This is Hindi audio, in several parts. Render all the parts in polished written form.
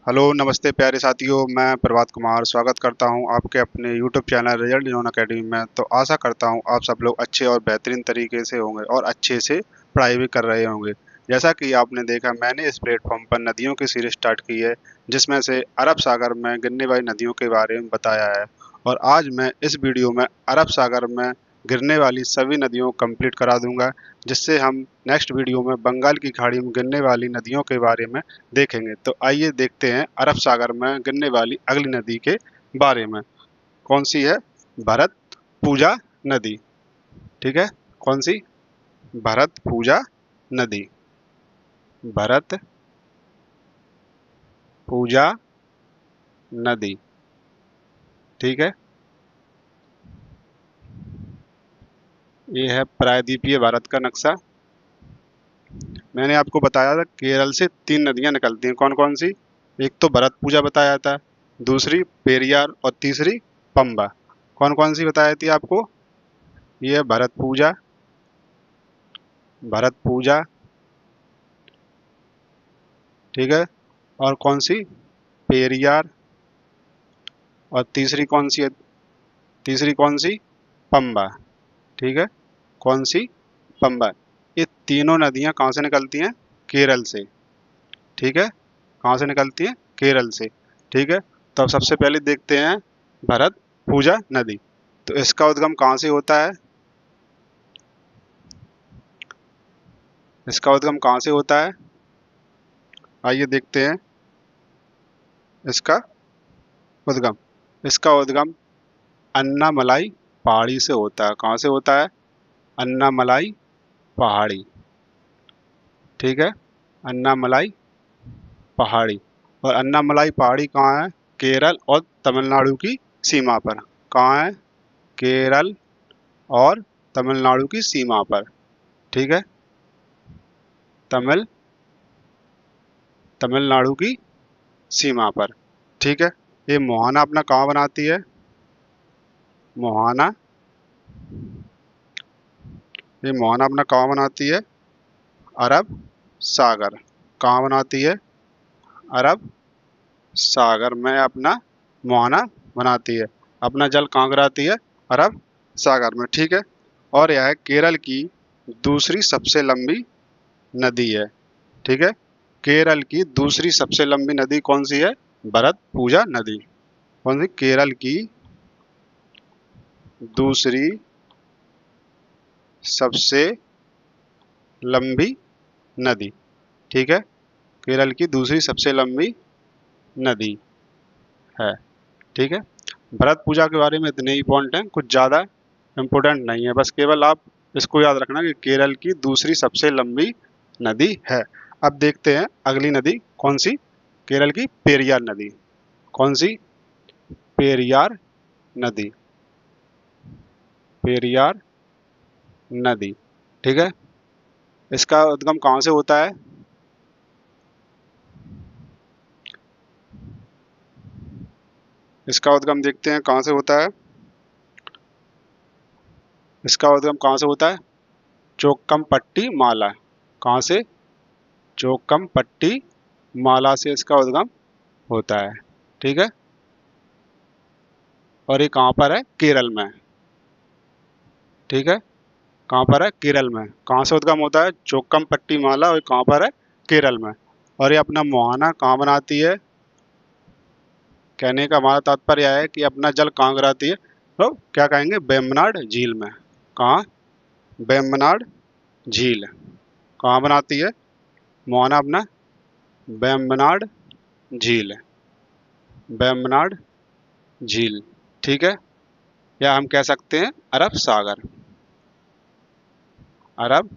हेलो नमस्ते प्यारे साथियों, मैं प्रभात कुमार स्वागत करता हूं आपके अपने YouTube channel result zone academy में। तो आशा करता हूं आप सब लोग अच्छे और बेहतरीन तरीके से होंगे और अच्छे से पढ़ाई भी कर रहे होंगे। जैसा कि आपने देखा, मैंने इस प्लेटफॉर्म पर नदियों की सीरीज स्टार्ट की है, जिसमें से अरब सागर में गिरने वाली नदियों के बारे में बताया है। और आज मैं इस वीडियो में अरब सागर में गिरने वाली सभी नदियों को कंप्लीट करा दूंगा, जिससे हम नेक्स्ट वीडियो में बंगाल की खाड़ी में गिरने वाली नदियों के बारे में देखेंगे। तो आइए देखते हैं अरब सागर में गिरने वाली अगली नदी के बारे में। कौन सी है? भरत पूजा नदी। ठीक है, कौन सी? भरत पूजा नदी। भरत पूजा नदी। ठीक है, ये है प्रायद्वीपीय भारत का नक्शा। मैंने आपको बताया था केरल से 3 नदियां निकलती हैं। कौन कौन सी? एक तो भरत पूजा बताया था, दूसरी पेरियार और तीसरी पंबा। कौन कौन सी बताई थी आपको? ये है भरत पूजा, भरत पूजा। ठीक है, और कौन सी? पेरियार। और तीसरी कौन सी है? तीसरी कौन सी? पंबा। ठीक है, कौन सी? पंबा। ये तीनों नदियां कहाँ से निकलती हैं? केरल से। ठीक है, कहाँ से निकलती हैं? केरल से। ठीक है, तो अब सबसे पहले देखते हैं भरत पूजा नदी। तो इसका उद्गम कहाँ से होता है? इसका उद्गम कहाँ से होता है? आइए देखते हैं इसका उद्गम। इसका उद्गम अन्नामलाई पहाड़ी से होता है। कहाँ से होता है? अन्नामलाई पहाड़ी। ठीक है, अन्नामलाई पहाड़ी। और अन्नामलाई पहाड़ी कहाँ है? केरल और तमिलनाडु की सीमा पर। कहाँ है? केरल और तमिलनाडु की सीमा पर। ठीक है, तमिल तमिलनाडु की सीमा पर। ठीक है, ये मोहाना अपना कहाँ बनाती है? मोहाना, ये मोहाना अपना कहाँ बनाती है? अरब सागर। कहाँ बनाती है? अरब सागर में अपना मुहाना बनाती है। अपना जल कहाँ गिराती है? अरब सागर में। ठीक है, और यह केरल की दूसरी सबसे लंबी नदी है। ठीक है, केरल की दूसरी सबसे लंबी नदी कौन सी है? भरत पूजा नदी। कौन सी? केरल की दूसरी सबसे लंबी नदी। ठीक है, केरल की दूसरी सबसे लंबी नदी है। ठीक है, भरत पूजा के बारे में इतने ही पॉइंट हैं, कुछ ज़्यादा इम्पोर्टेंट नहीं है। बस केवल आप इसको याद रखना कि केरल की दूसरी सबसे लंबी नदी है। अब देखते हैं अगली नदी कौन सी? केरल की पेरियार नदी। कौन सी? पेरियार नदी। पेरियार नदी। ठीक है, इसका उद्गम कहाँ से होता है? इसका उद्गम देखते हैं कहाँ से होता है। इसका उद्गम कहाँ से होता है? चोक्कमपट्टी माला। कहाँ से? चोक्कमपट्टी माला से इसका उद्गम होता है। ठीक है, और ये कहाँ पर है? केरल में। ठीक है, कहाँ पर है? केरल में। कहाँ से उद्गम होता है? चोक्कमपट्टी माला, और कहाँ पर है? केरल में। और ये अपना मुहाना कहाँ बनाती है? कहने का हमारा तात्पर्य है कि अपना जल कहाँ गिराती है? तो क्या कहेंगे? वेम्बनाड झील में। कहाँ? वेम्बनाड झील। कहाँ बनाती है मुहाना अपना? वेम्बनाड झील। वेम्बनाड झील। ठीक है, या हम कह सकते हैं अरब सागर। अरब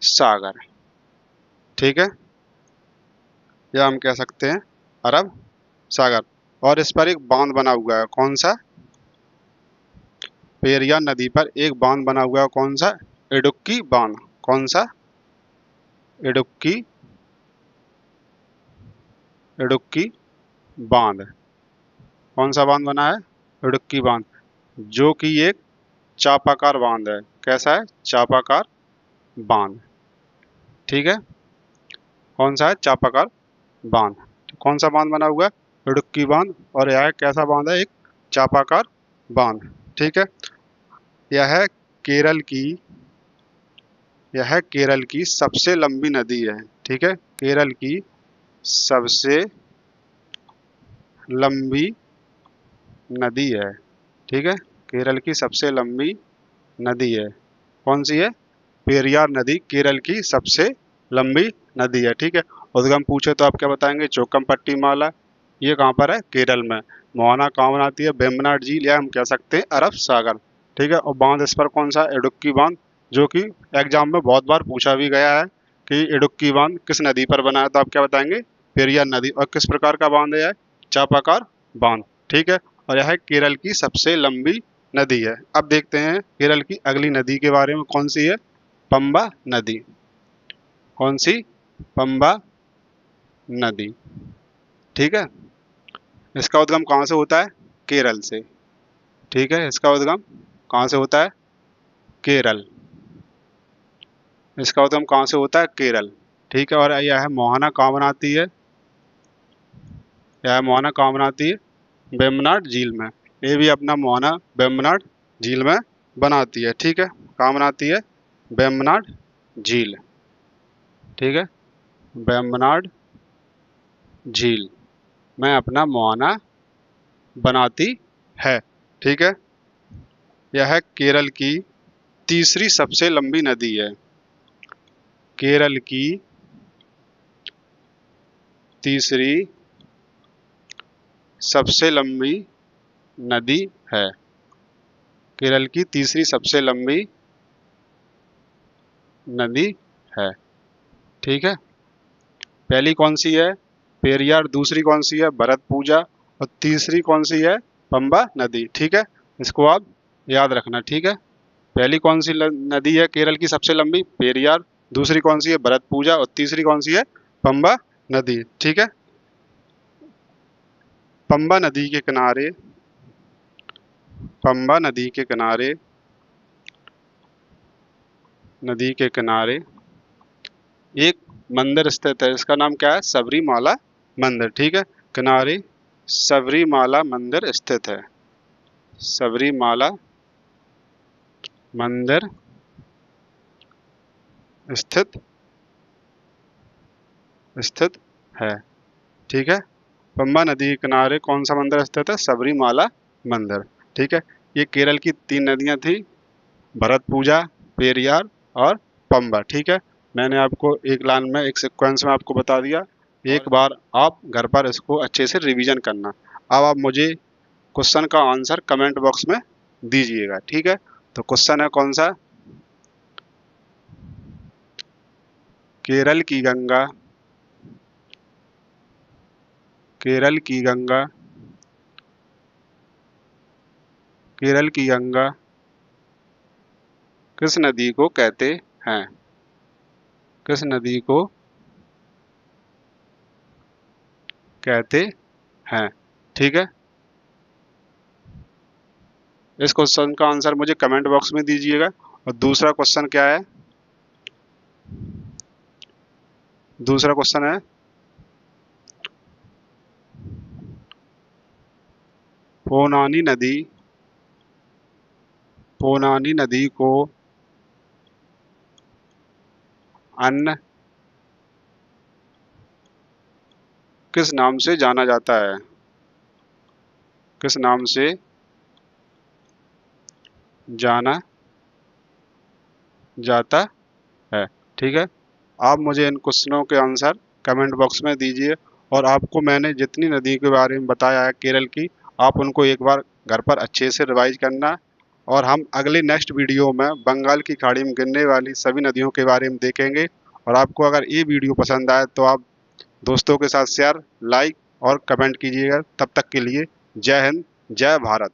सागर। ठीक है, या हम कह सकते हैं अरब सागर। और इस पर एक बांध बना हुआ है। कौन सा? पेरियार नदी पर एक बांध बना हुआ है। कौन सा? इडुक्की बांध। कौन सा? इडुक्की, इडुक्की बांध। कौन सा बांध बना है? इडुक्की बांध, जो कि एक चापाकार बांध है। कैसा है? चापाकार बांध। ठीक है, कौन सा है? चापाकार बांध। कौन सा बांध बना हुआ है? इडुक्की बांध। और यह कैसा बांध है? एक चापाकार बांध। ठीक है। यह केरल की यह केरल की सबसे लंबी नदी है। ठीक है, केरल की सबसे लंबी नदी है। ठीक है, केरल की सबसे लंबी नदी है। कौन सी है? पेरियार नदी केरल की सबसे लंबी नदी है। ठीक है। उद्गम पूछे तो आप क्या बताएंगे? चोक्कमपट्टी माला। ये कहाँ पर है? केरल में। मोहना कहाँ बनाती है? वेम्बनाड झील, या हम कह सकते हैं अरब सागर। ठीक है। और बांध इस पर कौन सा? इडुक्की बांध, जो कि एग्जाम में बहुत बार पूछा भी गया है कि इडुक्की बांध किस नदी पर बना है, तो आप क्या बताएंगे? पेरियार नदी। और किस प्रकार का बांध है? चापाकार बांध। ठीक है। और यह केरल की सबसे लंबी नदी है। अब देखते हैं केरल की अगली नदी के बारे में। कौन सी है? पंबा नदी। कौन सी? पंबा नदी। ठीक है। इसका उद्गम कहाँ से होता है? केरल से। ठीक है, इसका उद्गम कहाँ से होता है? केरल। इसका उद्गम कहाँ से होता है? केरल। ठीक है। और यह मोहना कहाँ बनाती है? यह मोहना कहाँ बनाती है? वेम्बनाड झील में। ये भी अपना मोहना वेम्बनाड झील में बनाती है। ठीक है। कहाँ बनाती है? वेम्बनाड झील। ठीक है, वेम्बनाड झील में अपना मोहना बनाती है। ठीक है। यह केरल की तीसरी सबसे लंबी नदी है। केरल की तीसरी सबसे लंबी नदी है। केरल की तीसरी सबसे लंबी नदी है। ठीक है। पहली कौन सी है? पेरियार। दूसरी कौन सी है? भरतपुजा। और तीसरी कौन सी है? पंबा नदी। ठीक है, इसको आप याद रखना। ठीक है। पहली कौन सी नदी है केरल की सबसे लंबी? पेरियार। दूसरी कौन सी है? भरतपुजा। और तीसरी कौन सी है? पंबा नदी। ठीक है। पंबा नदी के किनारे पंबा नदी के किनारे एक मंदिर स्थित है। इसका नाम क्या है? सबरीमाला मंदिर। ठीक है। किनारे सबरीमाला मंदिर स्थित है। सबरीमाला मंदिर स्थित स्थित है। ठीक है। पंबा नदी के किनारे कौन सा मंदिर स्थित है? सबरीमाला मंदिर। ठीक है। ये केरल की 3 नदियां थी, भरतपुजा, पेरियार और पंबा। ठीक है। मैंने आपको एक लाइन में, एक सीक्वेंस में आपको बता दिया। एक बार आप घर पर इसको अच्छे से रिवीजन करना। अब आप मुझे क्वेश्चन का आंसर कमेंट बॉक्स में दीजिएगा। ठीक है। तो क्वेश्चन है कौन सा? केरल की गंगा केरल की गंगा केरल की गंगा किस नदी को कहते हैं? किस नदी को कहते हैं? ठीक है। इस क्वेश्चन का आंसर मुझे कमेंट बॉक्स में दीजिएगा। और दूसरा क्वेश्चन क्या है? दूसरा क्वेश्चन है, पोनानी नदी को अन्य किस नाम से जाना जाता है? किस नाम से जाना जाता है? ठीक है। आप मुझे इन क्वेश्चनों के आंसर कमेंट बॉक्स में दीजिए। और आपको मैंने जितनी नदी के बारे में बताया है केरल की, आप उनको एक बार घर पर अच्छे से रिवाइज करना। और हम अगले नेक्स्ट वीडियो में बंगाल की खाड़ी में गिरने वाली सभी नदियों के बारे में देखेंगे। और आपको अगर ये वीडियो पसंद आए तो आप दोस्तों के साथ शेयर, लाइक और कमेंट कीजिएगा। तब तक के लिए जय हिंद, जय भारत।